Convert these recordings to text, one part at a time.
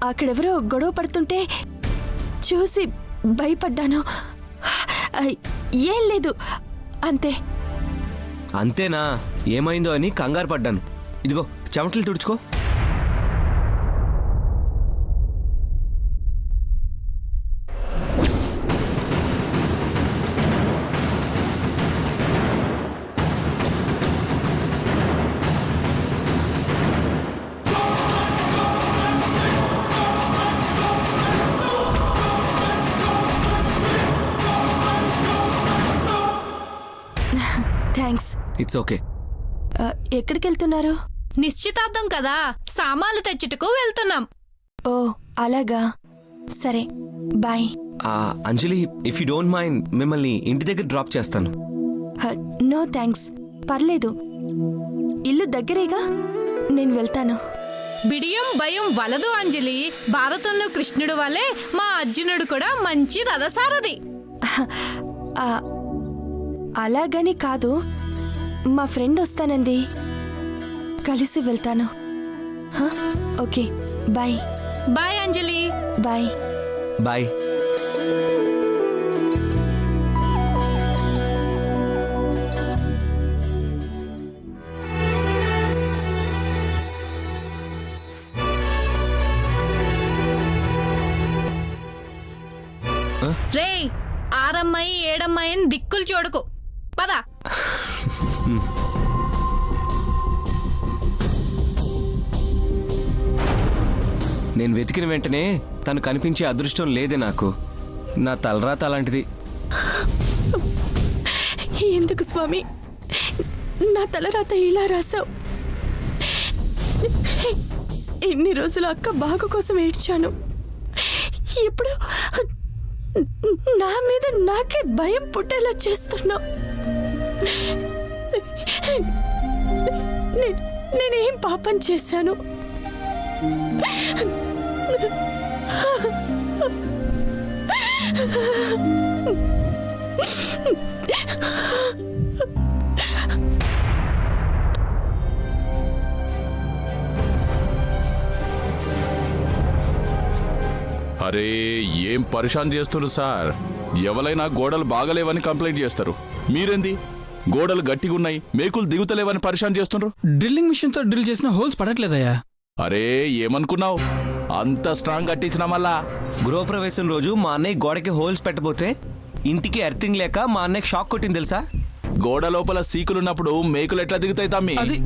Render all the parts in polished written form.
అక్కడెవరో గొడవ పడుతుంటే చూసి భయపడ్డాను. ఏం లేదు, అంతే. అంతేనా? ఏమైందో అని కంగారు పడ్డాను. ఇదిగో చెమటలు తుడుచుకో. థ్యాంక్స్. It's okay. ఎక్కడికి వెళ్తున్నారు? నిశ్చితార్థం కదా, సామాన్లు తెచ్చుటకు వెళ్తున్నాం. ఓ అలాగా, సరే bye. Anjali, if you don't mind మిమ్మల్ని ఇంటి దగ్గర డ్రాప్ చేస్తాను. నో థ్యాంక్స్, పర్లేదు, ఇల్లు దగ్గరేగా, నేను వెళ్తాను. బిడియం భయం వలదు అంజలి. భారతంలో కృష్ణుడు వలె మా అర్జునుడు కూడా మంచి రథసారథి. అలాగని కాదు, మా ఫ్రెండ్ వస్తానంది, కలిసి వెళ్తాను. Okay bye. Bye Anjali. Bye bye. రే, ఆరమ్మాయి ఏడమ్మాయిని దిక్కులు చూడకు, పద. నేను వెతికిన వెంటనే తను కనిపించే అదృష్టం లేదే నాకు. నా తలరాత అలాంటిది. ఎందుకు స్వామి నా తలరాత ఇలా రాసావు? ఎన్ని రోజులు అక్క బాగు కోసం ఏడ్చాను, ఇప్పుడు నా మీద నాకే భయం పుట్టేలా చేస్తున్నావు. నేనేం పాపం చేశాను? అరే, ఏం పరిశాన్ చేస్తున్నారు సార్? ఎవరైనా గోడలు బాగలేవని కంప్లైంట్ చేస్తారు, మీరేంది గోడలు గట్టిగా ఉన్నాయి, మేకులు దిగుతలేవని పరిశాన్ చేస్తున్నారు? డ్రిల్లింగ్ మిషన్ తో డ్రిల్ చేసిన హోల్స్ పడట్లేదయ్యా. అరే, ఏమనుకున్నావు? అంత స్ట్రాంగ్ కట్టించిన మళ్ళా. గృహప్రవేశం రోజు మా అన్నయ్య గోడకి హోల్స్ పెట్టబోతే ఇంటికి ఎర్తింగ్ లేక మా అన్నయ్యకి షాక్ కొట్టింది తెలుసా? గోడ లోపల సీకులున్నప్పుడు మేకులు ఎట్లా దిగుతాయి తమ్మి? అది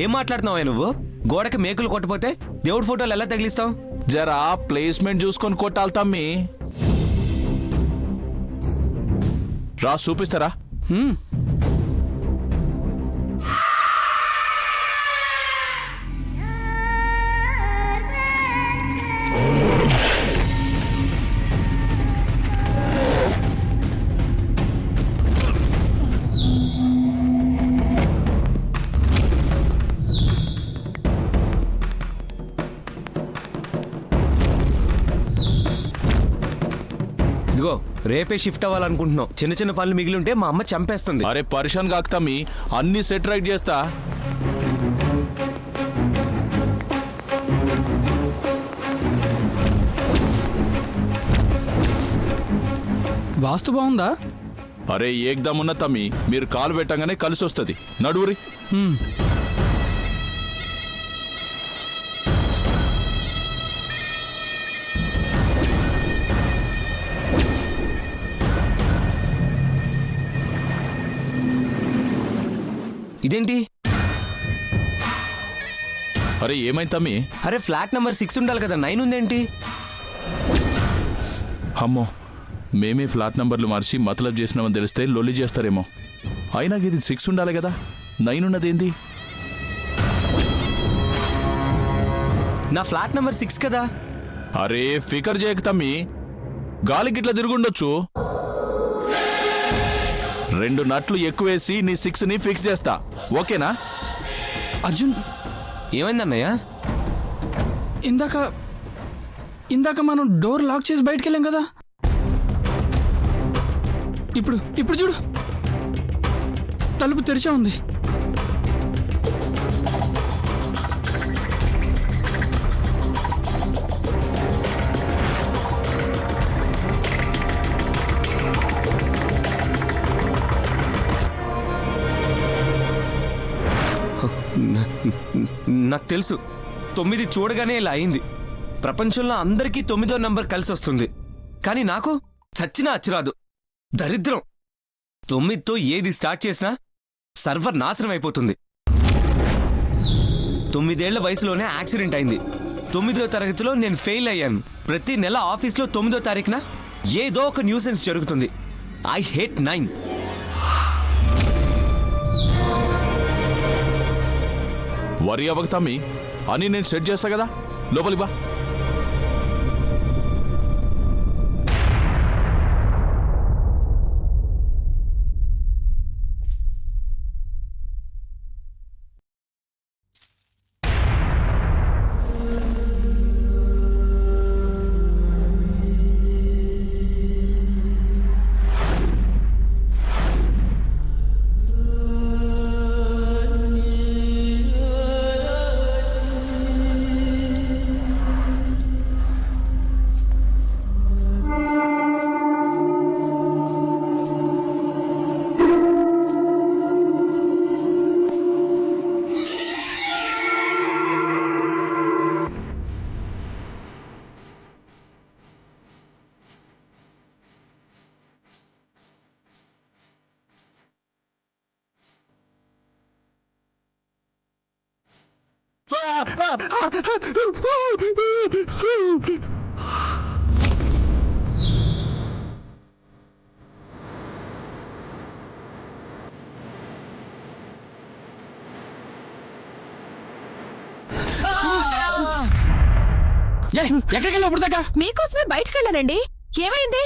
ఏం మాట్లాడుతున్నావా నువ్వు? గోడకి మేకులు కొట్టపోతే దేవుడి ఫోటోలు ఎలా తగిలిస్తావు? జరా ప్లేస్మెంట్ చూసుకొని కొట్టాలి తమ్మి. రా చూపిస్తారా? ఇదిగో రేపే షిఫ్ట్ అవ్వాలనుకుంటున్నాం. చిన్న చిన్న పనులు మిగిలి ఉంటే మా అమ్మ చంపేస్తుంది. అరే పరిశాన్ కాక తమ్మి, అన్ని సెట్ రైట్ చేస్తా. వాస్తు బాగుందా? అరే ఏకదమ్ ఉన్న తమ్మి, మీరు కాలు పెట్టంగానే కలిసి వస్తుంది. నడువురి. ఇదేంటి? అరే ఏమైంది తమ్మి? అరే ఫ్లాట్ నెంబర్ 6 ఉండాలి కదా, 9 ఉందేంటి? అమ్మో, మేమే ఫ్లాట్ నంబర్లు మార్చి మతలబ్ చేసినామని తెలిస్తే లొల్లి చేస్తారేమో. అయినా ఇది 6 ఉండాలి కదా, 9 ఉన్నదేంది? నా ఫ్లాట్ నెంబర్ 6 కదా. అరే ఫికర్ చేయక తమ్మి, గాలికి ఇట్లా తిరుగుండొచ్చు. 2 నట్లు ఎక్కువేసి నీ 6ని ఫిక్స్ చేస్తా, ఓకేనా? అర్జున్, ఏమైందన్నయ్య? ఇందాక మనం డోర్ లాక్ చేసి బయటికి వెళ్ళాం కదా, ఇప్పుడు చూడు, తలుపు తెరిచే ఉంది. నాకు తెలుసు 9 చూడగానే ఇలా అయింది. ప్రపంచంలో అందరికీ 9వ నంబర్ కలిసి వస్తుంది, కానీ నాకు చచ్చినా అచ్చిరాదు. దరిద్రం. 9తో ఏది స్టార్ట్ చేసినా సర్వర్ నాశనం అయిపోతుంది. 9 ఏళ్ల వయసులోనే యాక్సిడెంట్ అయింది. 9వ తరగతిలో నేను ఫెయిల్ అయ్యాను. ప్రతి నెల ఆఫీస్లో 9వ తారీఖున ఏదో ఒక న్యూసెన్స్ జరుగుతుంది. I hate 9. వరి అవ్వక తమ్మి అని నేను సెట్ చేస్తా కదా, లోపలికి బా. ఎక్కడికి వెళ్ళి ఇప్పుడు దాకా? మీకోసమే బయటకు వెళ్ళానండి. ఏమైంది?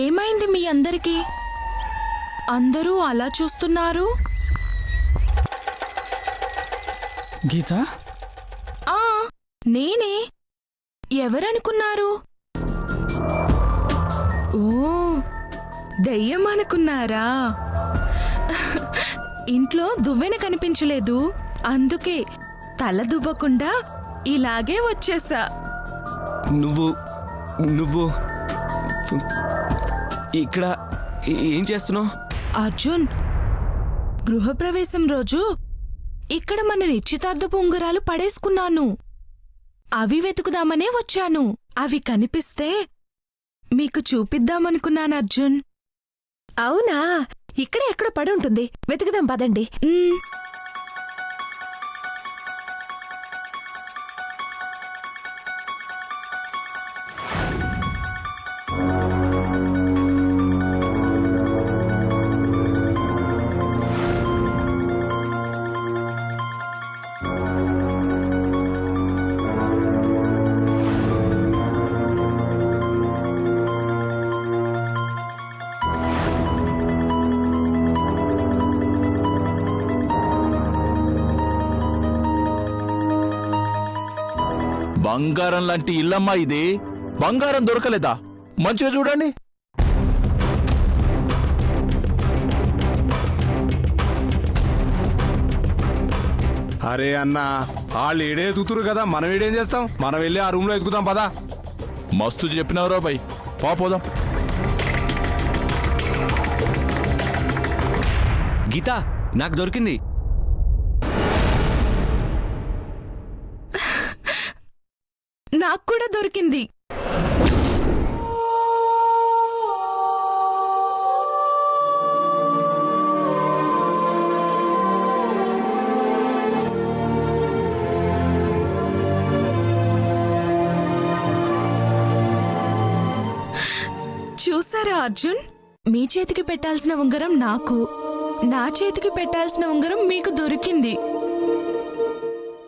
ఏమైంది మీ అందరికీ? అందరూ అలా చూస్తున్నారు. గీత, ఆ నేనే. ఎవరనుకున్నారు? ఓ, దయ్యం అనుకున్నారా? ఇంట్లో దువ్వెన కనిపించలేదు, అందుకే తల దువ్వకుండా ఇలాగే వచ్చేసా. నువ్వు నువ్వు ఇక్కడ ఏం చేస్తున్నావు? అర్జున్, గృహప్రవేశం రోజు ఇక్కడ మన నిశ్చితార్థపు ఉంగరాలు పడేసుకున్నాను. అవి వెతుకుదామనే వచ్చాను. అవి కనిపిస్తే మీకు చూపిద్దామనుకున్నాను అర్జున్. అవునా? ఇక్కడే ఎక్కడ పడి ఉంటుంది, వెతుకుదాం పదండి. బంగారం లాంటి ఇల్లమ్మా ఇది. బంగారం దొరకలేదా? మంచిగా చూడండి. అరే అన్న, వాళ్ళు ఏడే ఎదుగుతురు కదా, మనం ఏడేం చేస్తాం? మనం వెళ్ళి ఆ రూమ్ లో ఎదుగుతాం పదా. మస్తు చెప్పినవరా బై, పోదాం. గీత, నాకు దొరికింది. నాకు కూడా కూడా దొరికింది. చూసారా అర్జున్, మీ చేతికి పెట్టాల్సిన ఉంగరం నాకు, నా చేతికి పెట్టాల్సిన ఉంగరం మీకు దొరికింది.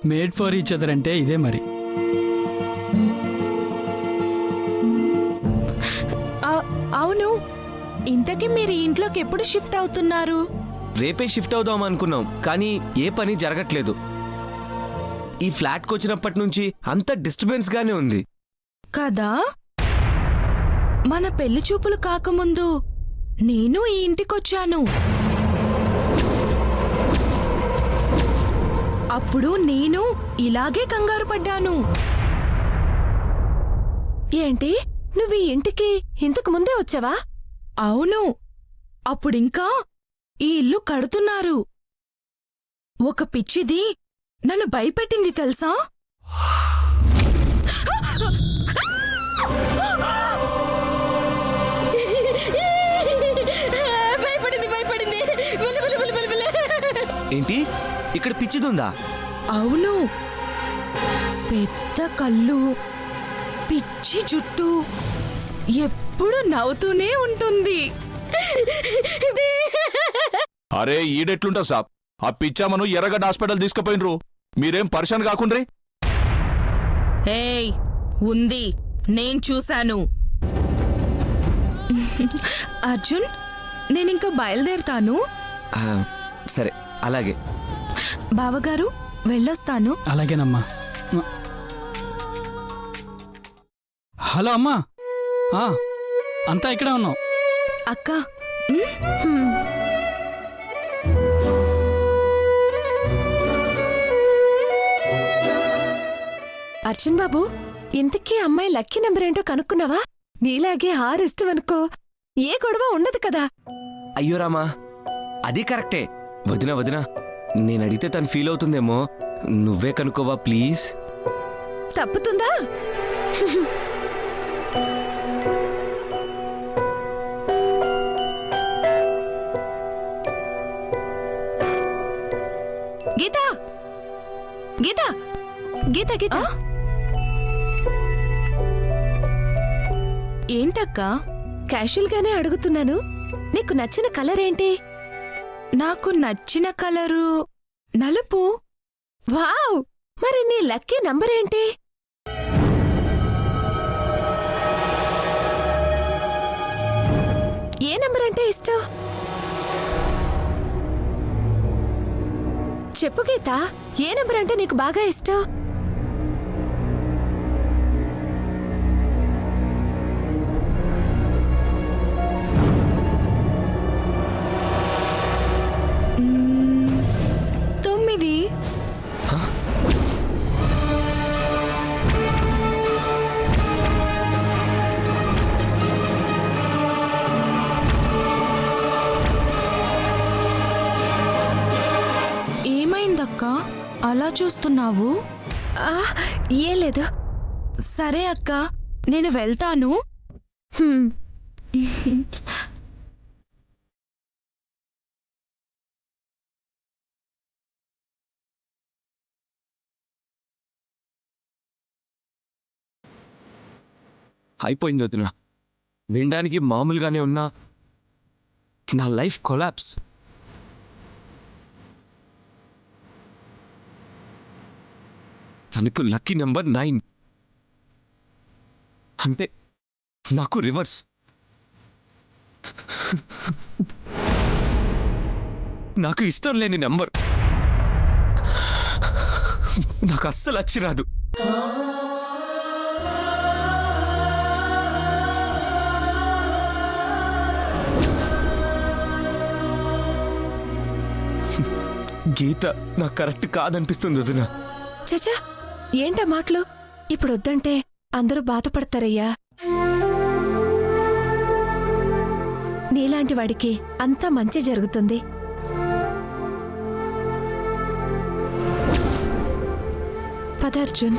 మేడ్ ఫర్ ఈచ్ అదర్ అంటే ఇదే మరి. అవును, ఇంతకీ మీరు ఈ ఇంట్లోకి ఎప్పుడు షిఫ్ట్ అవుతున్నారు? రేపే షిఫ్ట్ అవుదాం అనుకున్నాం, కానీ ఏ పని జరగట్లేదు. ఈ ఫ్లాట్కి వచ్చినప్పటి నుంచి అంత డిస్టర్బెన్స్ గానే ఉంది కదా. మన పెళ్లి చూపులు కాకముందు నేను ఈ ఇంటికొచ్చాను. అప్పుడు నేను ఇలాగే కంగారు పడ్డాను. ఏంటి, నువ్వు ఈ ఇంటికి ఇంతకు ముందే వచ్చావా? అవును, అప్పుడింకా ఈ ఇల్లు కడుతున్నారు. ఒక పిచ్చిది నన్ను భయపెట్టింది తెలుసా? ఏంటి, ఇక్కడ పిచ్చిదుందా? అవును, పెద్ద కళ్ళు, పిచ్చి జుట్టు, ఎప్పుడు నవ్వుతూనే ఉంటుంది. అరే ఈడెట్లుంటా సాబ్, ఆ పిచ్చామను ఎర్రగడ్డ హాస్పిటల్ తీసుకుపోయినరు. మీరేం పరిశాన్ కాకుండ్రి. ఏయ్, ఉంది, నేను చూశాను. అర్జున్, నేనింకా బయలుదేరుతాను. ఆ, సరే అలాగే. బావగారు, వెళ్ళొస్తాను. అలాగేనమ్మా. హలో అమ్మా. అంతా ఇక్కడే ఉన్నాం. అక్క, అర్జున్ బాబు, ఇంతకీ అమ్మాయి లక్కీ నెంబర్ ఏంటో కనుక్కున్నావా? నీలాగే ఇష్టం అనుకో, ఏ గొడవ ఉండదు కదా. అయ్యో రామా, అది కరెక్టే. వదినా వదినా, నేను అడిగితే తను ఫీల్ అవుతుందేమో, నువ్వే కనుక్కోవా ప్లీజ్. తప్పుతుందా? గీత గీత గీత గీత, ఏంటక్క? క్యాషువల్ గానే అడుగుతున్నాను, నీకు నచ్చిన కలర్ ఏంటి? నాకు నచ్చిన కలరు నలుపు. వావ్! మరి నీ లక్కీ నంబర్ ఏంటి? ఏ నంబర్ అంటే ఇష్టం? చెప్పు గీత, ఏ నంబర్ అంటే నీకు బాగా ఇష్టం? ఏమైందక్క, అలా చూస్తున్నావు? ఏం లేదు. సరే అక్క, నేను వెళ్తాను. అయిపోయింది వదినా, వినడానికి మామూలుగానే ఉన్నా నా లైఫ్ కొలాప్స్. తనకు లక్కీ నెంబర్ 9 అంటే నాకు రివర్స్. నాకు ఇష్టం లేని నెంబర్, నాకు అస్సలు అచ్చిరాదు. గీత నాకు కరెక్ట్ కాదనిపిస్తుంది వదినా. చచా, ఏంటా మాటలు? ఇప్పుడు వద్దంటే అందరూ బాధపడతారయ్యా. నీలాంటి వాడికి అంతా మంచి జరుగుతుంది. పద అర్జున్.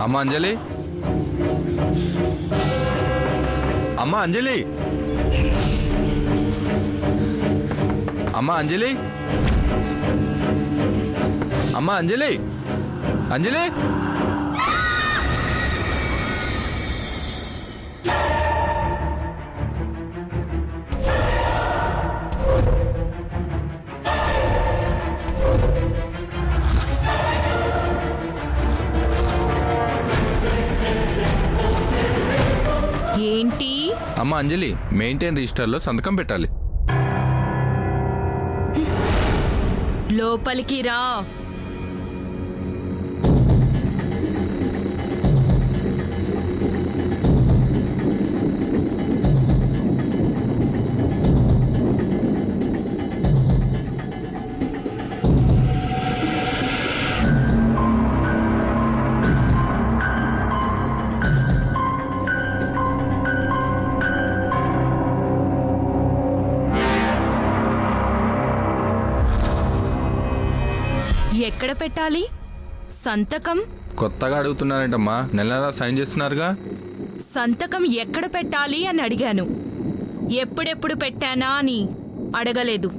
అమ్మ అంజలి, అమ్మ అంజలి, అమ్మ అంజలి, అమ్మ అంజలి, అంజలి. ఏంటి? అమ్మ అంజలి, మెయింటైన్ రిజిస్టర్లో సంతకం పెట్టాలి. లోపలికి రా. ఎక్కడ పెట్టాలి సంతకం? కొత్తగా అడుగుతున్నారంటమ్మా, నెల నెలా సైన్ చేస్తున్నారుగా. సంతకం ఎక్కడ పెట్టాలి అని అడిగాను, ఎప్పుడెప్పుడు పెట్టానా అని అడగలేదు.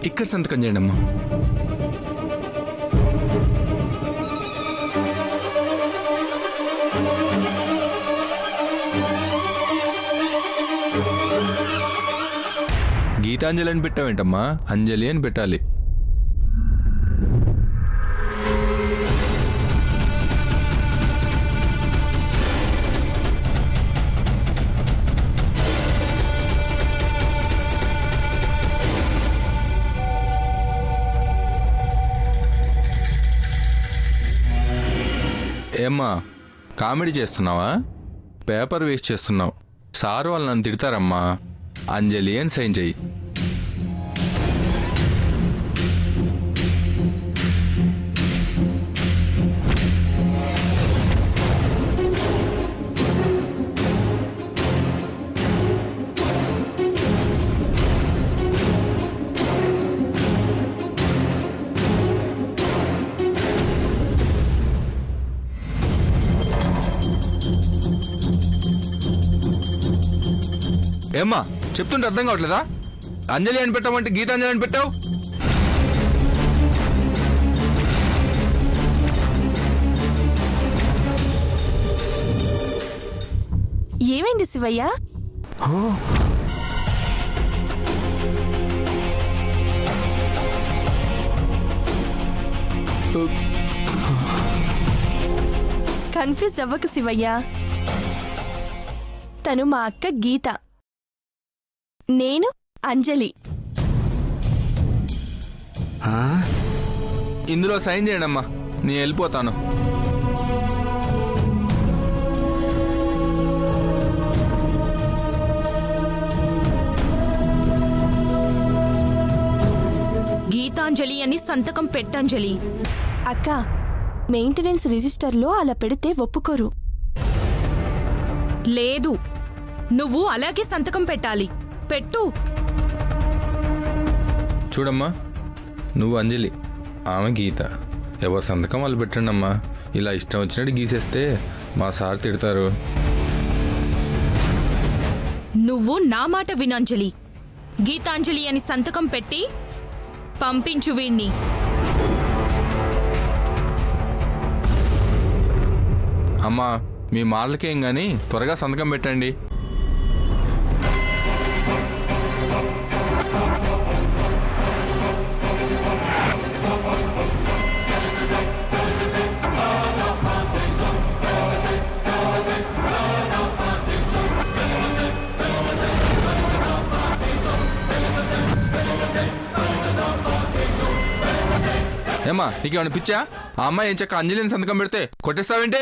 ఇక్కడ సంతకం చేయండి అమ్మా. గీతాంజలి అని పెట్టావేంటమ్మా, అంజలి అని పెట్టాలి. ఏమ్మా కామెడీ చేస్తున్నావా? పేపర్ వేస్ట్ చేస్తున్నావు. సార్ వాళ్ళు నన్ను తిడతారమ్మా. అంజలి అని సైన్ చెయ్యి. ఏమ్మా చెప్తుంటే అర్థం కావట్లేదా? అంజలి అని పెట్టామంటే గీతాంజలి అని పెట్టావు. ఏమైంది శివయ్య? కన్ఫ్యూజ్ అవ్వకు శివయ్య. తను మా అక్క గీత, నేను అంజలి. ఇందులో సైన్ చేయండి అమ్మా, నేను వెళ్ళిపోతాను. గీతాంజలి అని సంతకం పెట్టంజలి. అక్క, మెయింటెనెన్స్ రిజిస్టర్లో అలా పెడితే ఒప్పుకోరు. లేదు, నువ్వు అలాగే సంతకం పెట్టాలి. పెట్టు. చూడమ్మా, నువ్వు అంజలి, ఆమె గీత. ఎవరు సంతకం వాళ్ళు పెట్టండి అమ్మా. ఇలా ఇష్టం వచ్చినట్టు గీసేస్తే మా సార్ తిడతారు. నువ్వు నా మాట వినంజలి. గీతాంజలి అని సంతకం పెట్టి పంపించు వీణ్ణి. అమ్మా మీ మాటలకేం కానీ త్వరగా సంతకం పెట్టండి. ఏమ్మా నీకేమైనా పిచ్చా? ఆ అమ్మాయి ఏం చక్క అంజలిని సంతకం పెడితే కొట్టేస్తావేంటి?